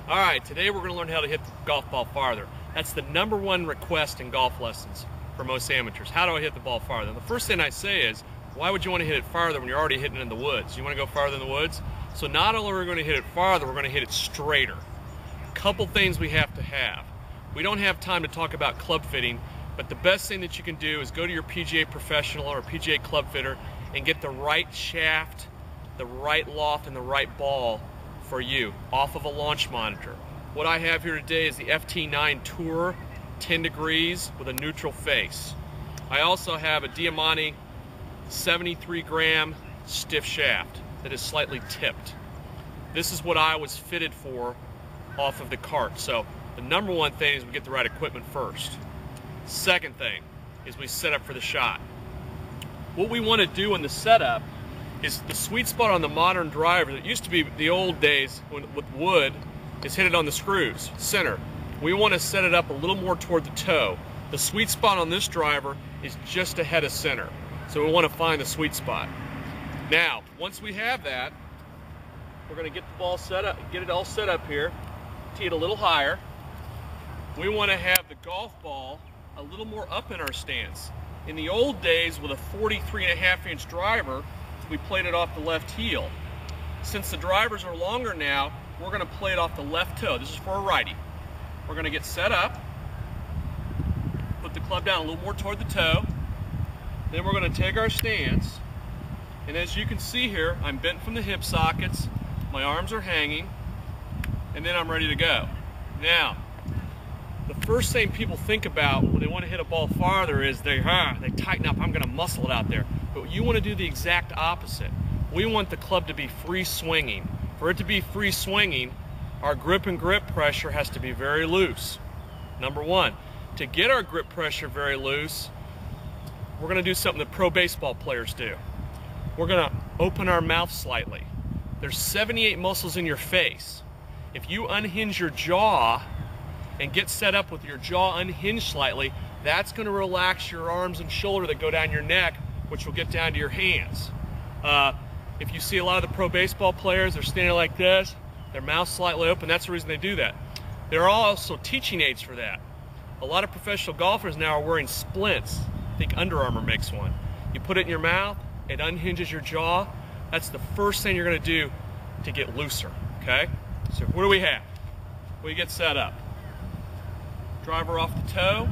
All right, today we're going to learn how to hit the golf ball farther. That's the #1 request in golf lessons for most amateurs. How do I hit the ball farther? And the first thing I say is, why would you want to hit it farther when you're already hitting it in the woods? You want to go farther in the woods? So not only are we going to hit it farther, we're going to hit it straighter. Couple things we have to have. We don't have time to talk about club fitting, but the best thing that you can do is go to your PGA professional or PGA club fitter and get the right shaft, the right loft, and the right ball for you off of a launch monitor. What I have here today is the FT9 Tour 10 degrees with a neutral face. I also have a Diamante 73 gram stiff shaft that is slightly tipped. This is what I was fitted for off of the cart. So the #1 thing is we get the right equipment first. Second thing is we set up for the shot. What we want to do in the setup is the sweet spot on the modern driver. It used to be the old days with wood, is hit it on the screws, center. We want to set it up a little more toward the toe. The sweet spot on this driver is just ahead of center. So we want to find the sweet spot. Now, once we have that, we're going to get the ball set up, get it all set up here, tee it a little higher. We want to have the golf ball a little more up in our stance. In the old days with a 43.5-inch driver, we played it off the left heel. Since the drivers are longer now, we're going to play it off the left toe. This is for a righty. We're going to get set up, put the club down a little more toward the toe, then we're going to take our stance, and as you can see here, I'm bent from the hip sockets, my arms are hanging, and then I'm ready to go. Now, the first thing people think about when they want to hit a ball farther is they tighten up, I'm going to muscle it out there. But you want to do the exact opposite. We want the club to be free swinging. For it to be free swinging, our grip and grip pressure has to be very loose. #1. To get our grip pressure very loose, we're going to do something that pro baseball players do. We're going to open our mouth slightly. There's 78 muscles in your face. If you unhinge your jaw and get set up with your jaw unhinged slightly, that's going to relax your arms and shoulder that go down your neck, which will get down to your hands. If you see a lot of the pro baseball players, they're standing like this, their mouth slightly open, that's the reason they do that. There are also teaching aids for that. A lot of professional golfers now are wearing splints. I think Under Armour makes one. You put it in your mouth, it unhinges your jaw. That's the first thing you're going to do to get looser, okay? So what do we have? We get set up. Driver off the toe,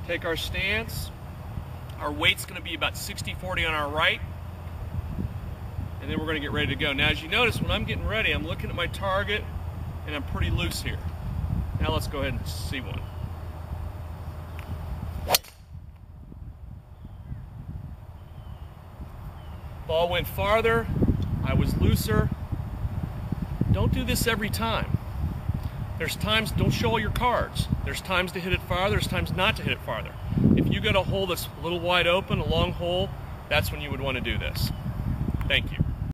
take our stance. Our weight's going to be about 60-40 on our right, and then we're going to get ready to go. Now, as you notice, when I'm getting ready, I'm looking at my target, and I'm pretty loose here. Now let's go ahead and see one. Ball went farther, I was looser. Don't do this every time. There's times, don't show all your cards. There's times to hit it farther, there's times not to hit it farther. If you got a hole that's a little wide open, a long hole, that's when you would want to do this. Thank you.